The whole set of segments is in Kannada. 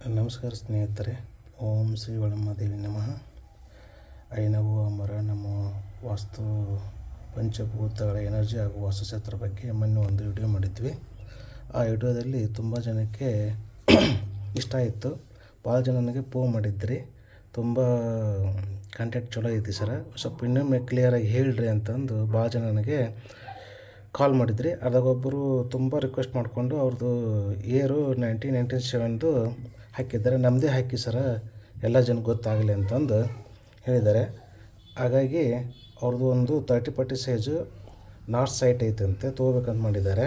ನಮಸ್ಕಾರ ಸ್ನೇಹಿತರೆ. ಓಂ ಶ್ರೀ ವಳಮಾದೇವಿ ನಮಃ. ಐನವು ಅಮರ ನಮ್ಮ ವಾಸ್ತು ಪಂಚಭೂತಗಳ ಎನರ್ಜಿ ಹಾಗೂ ವಾಸ್ತುಶಾಸ್ತ್ರ ಬಗ್ಗೆ ಮೊನ್ನೆ ಒಂದು ವಿಡಿಯೋ ಮಾಡಿದ್ವಿ. ಆ ವಿಡಿಯೋದಲ್ಲಿ ತುಂಬ ಜನಕ್ಕೆ ಇಷ್ಟ ಆಯಿತು. ಭಾಳ ಜನ ನನಗೆ ಫೋನ್ ಮಾಡಿದ್ರಿ, ತುಂಬ ಕಾಂಟ್ಯಾಕ್ಟ್ ಚಲೋ ಐತಿ ಸರ, ಸ್ವಲ್ಪ ಇನ್ನೊಮ್ಮೆ ಕ್ಲಿಯರಾಗಿ ಹೇಳ್ರಿ ಅಂತಂದು ಭಾಳ ಜನ ನನಗೆ ಕಾಲ್ ಮಾಡಿದ್ರಿ. ಅದಾಗೊಬ್ಬರು ತುಂಬ ರಿಕ್ವೆಸ್ಟ್ ಮಾಡಿಕೊಂಡು ಅವ್ರದ್ದು ಇಯರು 1997 ಹಾಕಿದ್ದಾರೆ. ನಮ್ಮದೇ ಹಾಕಿ ಸರ, ಎಲ್ಲ ಜನ ಗೊತ್ತಾಗಲಿ ಅಂತಂದು ಹೇಳಿದ್ದಾರೆ. ಹಾಗಾಗಿ ಅವ್ರದ್ದು ಒಂದು 30-40 ಸೈಜು ನಾರ್ತ್ ಸೈಟ್ ಐತಂತೆ, ತೊಗೋಬೇಕಂತ ಮಾಡಿದ್ದಾರೆ.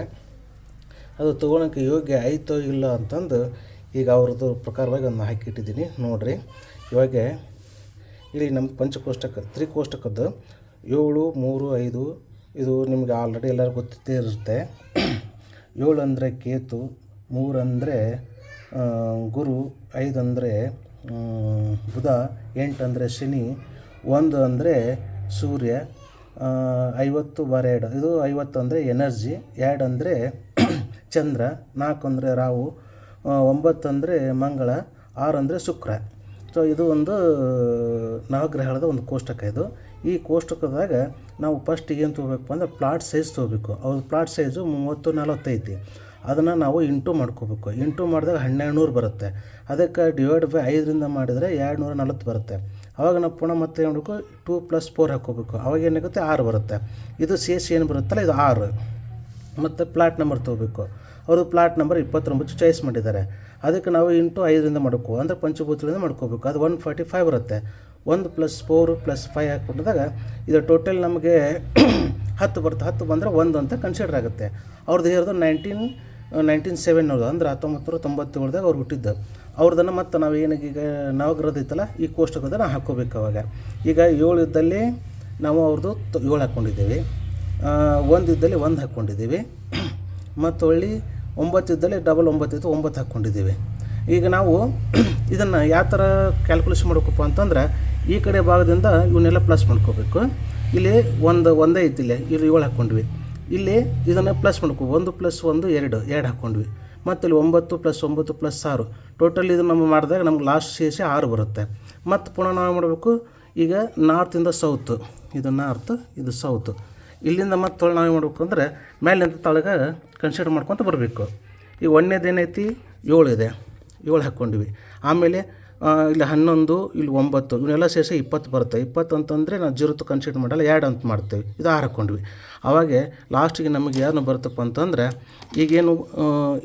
ಅದು ತೊಗೊಳಕ್ಕೆ ಯೋಗ್ಯ ಆಯಿತೋ ಇಲ್ಲ ಅಂತಂದು ಈಗ ಅವ್ರದ್ದು ಪ್ರಕಾರವಾಗಿ ಒಂದು ಹಾಕಿಟ್ಟಿದ್ದೀನಿ ನೋಡಿರಿ. ಇವಾಗ ಇಲ್ಲಿ ನಮ್ಮ ಪಂಚಕೋಷ್ಟಕ ತ್ರಿಕೋಷ್ಟಕದ್ದು 7, 3, 5 ಇದು ನಿಮಗೆ ಆಲ್ರೆಡಿ ಎಲ್ಲರಿಗೂ ಗೊತ್ತಿದ್ದೇ ಇರುತ್ತೆ. 7 ಅಂದರೆ ಕೇತು, 3 ಅಂದರೆ ಗುರು, 5 ಅಂದರೆ ಬುಧ, 8 ಅಂದರೆ ಶನಿ, 1 ಅಂದರೆ ಸೂರ್ಯ, 50/2 ಇದು 50 ಅಂದರೆ ಎನರ್ಜಿ, 2 ಅಂದರೆ ಚಂದ್ರ, 4 ಅಂದರೆ ರಾಹು, 9 ಅಂದರೆ ಮಂಗಳ, 6 ಅಂದರೆ ಶುಕ್ರ. ಸೊ ಇದು ಒಂದು ನವಗ್ರಹದ ಒಂದು ಕೋಷ್ಟಕ. ಇದು ಈ ಕೋಷ್ಟಕದಾಗ ನಾವು ಫಸ್ಟ್ ಏನು ತೊಗೋಬೇಕು ಅಂದರೆ ಪ್ಲಾಟ್ ಸೈಜ್ ತೊಗೋಬೇಕು. ಅವ್ರ ಪ್ಲಾಟ್ ಸೈಜು 30-40 ಐತಿ. ಅದನ್ನು ನಾವು ಇಂಟು ಮಾಡ್ಕೋಬೇಕು. ಇಂಟು ಮಾಡಿದಾಗ 1200 ಬರುತ್ತೆ. ಅದಕ್ಕೆ ಡಿವೈಡ್ ಬೈ 5ರಿಂದ ಮಾಡಿದರೆ 240 ಬರುತ್ತೆ. ಆವಾಗ ನಾವು ಪುನಃ ಮತ್ತೆ ಏನು ಮಾಡಬೇಕು, 2 + 4 ಹಾಕ್ಕೋಬೇಕು. ಅವಾಗ ಏನಾಗುತ್ತೆ 6 ಬರುತ್ತೆ. ಇದು ಸೇರಿಸಿ ಏನು ಬರುತ್ತಲ್ಲ ಇದು 6. ಮತ್ತು ಪ್ಲಾಟ್ ನಂಬರ್ ತೊಗೋಬೇಕು. ಅವರು ಪ್ಲಾಟ್ ನಂಬರ್ 29 ಚಾಯ್ಸ್ ಮಾಡಿದ್ದಾರೆ. ಅದಕ್ಕೆ ನಾವು ಇಂಟು 5ರಿಂದ ಮಾಡ್ಕೋ ಅಂದರೆ ಪಂಚಭೂತಗಳಿಂದ ಮಾಡ್ಕೋಬೇಕು. ಅದು 145 ಬರುತ್ತೆ. 1 + 4 + 5 ಹಾಕ್ಕೊಂಡಾಗ ಇದು ಟೋಟಲ್ ನಮಗೆ 10 ಬರುತ್ತೆ. 10 ಬಂದರೆ 1 ಅಂತ ಕನ್ಸಿಡರ್ ಆಗುತ್ತೆ. ಅವ್ರದ್ದು ಇರೋದು 1997 ಅಂದರೆ 1997ದಾಗ ಅವ್ರು ಹುಟ್ಟಿದ್ದು. ಅವ್ರದ್ದನ್ನು ಮತ್ತು ನಾವು ಏನೀಗ ನವಗ್ರಹದ ಐತಲ್ಲ ಈ ಕೋಷ್ಟಕದ ನಾವು ಹಾಕ್ಕೋಬೇಕು. ಅವಾಗ ಈಗ 7 ಇದ್ದಲ್ಲಿ ನಾವು ಅವ್ರದ್ದು 7 ಹಾಕ್ಕೊಂಡಿದ್ದೀವಿ, 1 ಇದ್ದಲ್ಲಿ 1 ಹಾಕ್ಕೊಂಡಿದ್ದೀವಿ, ಮತ್ತು ಹೊಳ್ಳಿ 9 ಇದ್ದಲ್ಲಿ ಡಬಲ್ 9 ಇತ್ತು 9 ಹಾಕ್ಕೊಂಡಿದ್ದೀವಿ. ಈಗ ನಾವು ಇದನ್ನು ಯಾವ ಥರ ಕ್ಯಾಲ್ಕುಲೇಷನ್ ಮಾಡ್ಬೇಕಪ್ಪ ಅಂತಂದ್ರೆ ಈ ಕಡೆ ಭಾಗದಿಂದ ಇವನ್ನೆಲ್ಲ ಪ್ಲಸ್ ಮಾಡ್ಕೋಬೇಕು. ಇಲ್ಲಿ ಒಂದೇ ಐತಿ, ಇಲ್ಲಿ 7 ಹಾಕ್ಕೊಂಡ್ವಿ. ಇಲ್ಲಿ ಇದನ್ನು ಪ್ಲಸ್ ಮಾಡ್ಕೋ 1 + 1 2 ಹಾಕ್ಕೊಂಡ್ವಿ. ಮತ್ತು ಇಲ್ಲಿ 9 + 9 + 6 ಟೋಟಲ್ ಇದು ನಮ್ಮ ಮಾಡಿದಾಗ ನಮ್ಗೆ ಲಾಸ್ಟ್ ಸೇರಿಸಿ 6 ಬರುತ್ತೆ. ಮತ್ತು ಪುನಃ ನಾವು ಮಾಡಬೇಕು, ಈಗ ನಾರ್ತಿಂದ ಸೌತು, ಇದು ನಾರ್ತ್, ಇದು ಸೌತು. ಇಲ್ಲಿಂದ ಮತ್ತೆ ನಾವು ಮಾಡಬೇಕು ಅಂದರೆ ಮೇಲಿಂದ ತಳಗೆ ಕನ್ಸಿಡರ್ ಮಾಡ್ಕೊತ ಬರಬೇಕು. ಈಗ ಒಂದೇದೇನೈತಿ 7 ಇದೆ, 7 ಹಾಕ್ಕೊಂಡ್ವಿ. ಆಮೇಲೆ ಇಲ್ಲಿ 11, ಇಲ್ಲಿ 9 ಇವನ್ನೆಲ್ಲ ಸೇರಿಸಿ 20 ಬರುತ್ತೆ. 20 ಅಂತಂದರೆ ನಾವು 0 ಕನ್ಸಿಡರ್ ಮಾಡಲ್ಲ, 2 ಅಂತ ಮಾಡ್ತೇವೆ. ಇದು 6 ಹಾಕ್ಕೊಂಡ್ವಿ. ಅವಾಗ ಲಾಸ್ಟಿಗೆ ನಮಗೆ ಯಾರನ್ನ ಬರುತ್ತಪ್ಪ ಅಂತಂದರೆ ಈಗೇನು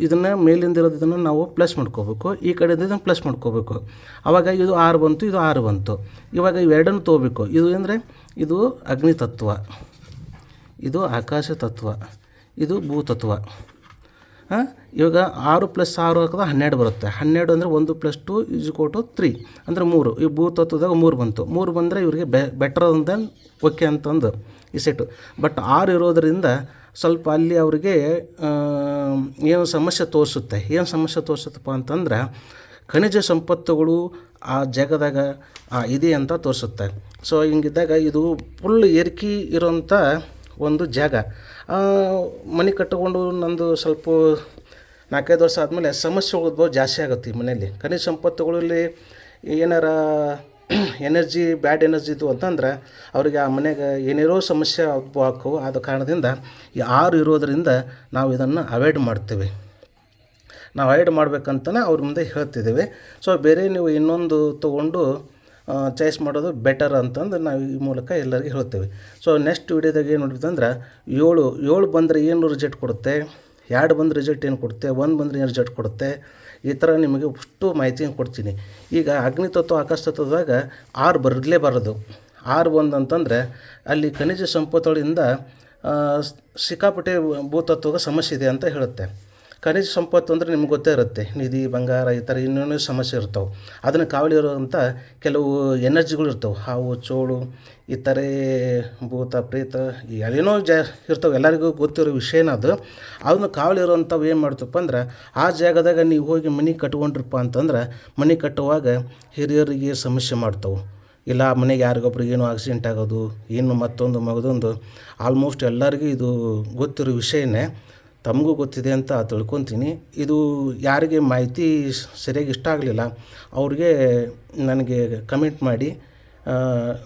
ಇದನ್ನು ಮೇಲಿಂದ ಇರೋದು ಇದನ್ನು ನಾವು ಪ್ಲಸ್ ಮಾಡ್ಕೋಬೇಕು, ಈ ಕಡೆಯಿಂದ ಇದನ್ನು ಪ್ಲಸ್ ಮಾಡ್ಕೋಬೇಕು. ಆವಾಗ ಇದು 6 ಬಂತು, ಇದು 6 ಬಂತು. ಇವಾಗ ಇವೆರಡನ್ನು ತೊಗೋಬೇಕು. ಇದು ಅಂದರೆ ಇದು ಅಗ್ನಿ ತತ್ವ, ಇದು ಆಕಾಶ ತತ್ವ, ಇದು ಭೂತತ್ವ. ಇವಾಗ 6 + 6 ಹಾಕಿದ್ರೆ 12 ಬರುತ್ತೆ. 12 ಅಂದರೆ 1 + 2 = 3 ಅಂದರೆ 3. ಈ ಭೂತತ್ವದಾಗ 3 ಬಂತು. 3 ಬಂದರೆ ಇವರಿಗೆ ಬೆಟರ್ ದೆನ್ ಓಕೆ ಅಂತಂದು ಈ ಸೆಟ್ಟು. ಬಟ್ 6 ಇರೋದರಿಂದ ಸ್ವಲ್ಪ ಅಲ್ಲಿ ಅವರಿಗೆ ಏನು ಸಮಸ್ಯೆ ತೋರಿಸುತ್ತೆ. ಏನು ಸಮಸ್ಯೆ ತೋರಿಸುತ್ತಪ್ಪ ಅಂತಂದ್ರೆ ಖನಿಜ ಸಂಪತ್ತುಗಳು ಆ ಜಾಗದಾಗ ಇದೆ ಅಂತ ತೋರಿಸುತ್ತೆ. ಸೊ ಹಿಂಗಿದ್ದಾಗ ಇದು ಫುಲ್ ಏರಿಕೆ ಇರೋಂಥ ಒಂದು ಜಾಗ. ಮನೆ ಕಟ್ಟಿಕೊಂಡು ನಂದು ಸ್ವಲ್ಪ 4-5 ವರ್ಷ ಆದಮೇಲೆ ಸಮಸ್ಯೆ ಉದ್ಭವ ಜಾಸ್ತಿ ಆಗುತ್ತೆ ಈ ಮನೆಯಲ್ಲಿ. ಖನಿಜ ಸಂಪತ್ತುಗಳಲ್ಲಿ ಏನಾರ ಎನರ್ಜಿ ಬ್ಯಾಡ್ ಎನರ್ಜಿ ಇದ್ದು ಅಂತಂದ್ರೆ ಅವ್ರಿಗೆ ಆ ಮನೆಗೆ ಏನೇನೋ ಸಮಸ್ಯೆ ಉದ್ಭವ ಆಕ್ಕವು. ಆದ ಕಾರಣದಿಂದ ಈ 6 ಇರೋದರಿಂದ ನಾವು ಇದನ್ನು ಅವಾಯ್ಡ್ ಮಾಡ್ತೀವಿ. ನಾವು ಅವಾಯ್ಡ್ ಮಾಡ್ಬೇಕಂತಲೇ ಅವ್ರ ಮುಂದೆ ಹೇಳ್ತಿದ್ದೀವಿ. ಸೊ ಬೇರೆ ನೀವು ಇನ್ನೊಂದು ತೊಗೊಂಡು ಚಾಯ್ಸ್ ಮಾಡೋದು ಬೆಟರ್ ಅಂತಂದು ನಾವು ಈ ಮೂಲಕ ಎಲ್ಲರಿಗೂ ಹೇಳ್ತೇವೆ. ಸೊ ನೆಕ್ಸ್ಟ್ ವಿಡಿಯೋದಾಗ ಏನು ನೋಡಿದ್ರೆ 7 ಬಂದರೆ ಏನು ರಿಸಲ್ಟ್ ಕೊಡುತ್ತೆ, 2 ಬಂದರೆ ರಿಸಲ್ಟ್ ಏನು ಕೊಡುತ್ತೆ, 1 ಬಂದರೆ ಏನು ರಿಸಲ್ಟ್ ಕೊಡುತ್ತೆ, ಈ ಥರ ನಿಮಗೆ ಅಷ್ಟು ಮಾಹಿತಿಯನ್ನು ಕೊಡ್ತೀನಿ. ಈಗ ಅಗ್ನಿ ತತ್ವ ಆಕಾಶ ತತ್ವದಾಗ 6 ಬರಲೇಬಾರದು. 6 ಬಂದು ಅಂತಂದರೆ ಅಲ್ಲಿ ಖನಿಜ ಸಂಪತ್ತುಗಳಿಂದ ಸಿಕ್ಕಾಪಟ್ಟೆ ಭೂತತ್ವಕ್ಕೆ ಸಮಸ್ಯೆ ಇದೆ ಅಂತ ಹೇಳುತ್ತೆ. ಖನಿಜ ಸಂಪತ್ತು ಅಂದರೆ ನಿಮ್ಗೆ ಗೊತ್ತೇ ಇರುತ್ತೆ, ನಿಧಿ, ಬಂಗಾರ, ಈ ಥರ ಇನ್ನೇನೋ ಸಮಸ್ಯೆ ಇರ್ತಾವೆ. ಅದನ್ನು ಕಾವಲಿ ಇರುವಂಥ ಕೆಲವು ಎನರ್ಜಿಗಳು ಇರ್ತವೆ. ಹಾವು, ಚೋಳು, ಈ ಥರ ಭೂತ, ಪ್ರೇತ ಏನೇನೋ ಇರ್ತವೆ. ಎಲ್ಲರಿಗೂ ಗೊತ್ತಿರೋ ವಿಷಯನ ಅದು. ಅದನ್ನು ಕಾವಲಿ ಇರುವಂಥವು ಏನು ಮಾಡ್ತಪ್ಪ ಅಂದ್ರೆ ಆ ಜಾಗದಾಗ ನೀವು ಹೋಗಿ ಮನೆ ಕಟ್ಕೊಂಡ್ರಪ್ಪ ಅಂತಂದ್ರೆ ಮನೆ ಕಟ್ಟುವಾಗ ಹಿರಿಯರಿಗೆ ಸಮಸ್ಯೆ ಮಾಡ್ತಾವೆ. ಇಲ್ಲ ಮನೆಗೆ ಯಾರಿಗೊಬ್ರಿಗೆ ಏನೋ ಆಕ್ಸಿಡೆಂಟ್ ಆಗೋದು, ಏನು ಮತ್ತೊಂದು ಮಗದೊಂದು ಆಲ್ಮೋಸ್ಟ್ ಎಲ್ಲರಿಗೂ ಇದು ಗೊತ್ತಿರೋ ವಿಷಯನೇ. ತಮಗೂ ಗೊತ್ತಿದೆ ಅಂತ ತಿಳ್ಕೊತೀನಿ. ಇದು ಯಾರಿಗೆ ಮಾಹಿತಿ ಸರಿಯಾಗಿ ಇಷ್ಟ ಆಗಲಿಲ್ಲ ಅವ್ರಿಗೆ ನನಗೆ ಕಮೆಂಟ್ ಮಾಡಿ,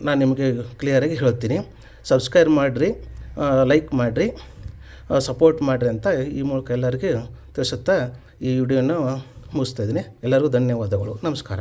ನಾನು ನಿಮಗೆ ಕ್ಲಿಯರಾಗಿ ಹೇಳ್ತೀನಿ. ಸಬ್ಸ್ಕ್ರೈಬ್ ಮಾಡಿರಿ, ಲೈಕ್ ಮಾಡಿರಿ, ಸಪೋರ್ಟ್ ಮಾಡಿರಿ ಅಂತ ಈ ಮೂಲಕ ಎಲ್ಲರಿಗೂ ತಿಳಿಸುತ್ತಾ ಈ ವಿಡಿಯೋನ ಮುಗಿಸ್ತಾಯಿದ್ದೀನಿ. ಎಲ್ಲರಿಗೂ ಧನ್ಯವಾದಗಳು. ನಮಸ್ಕಾರ.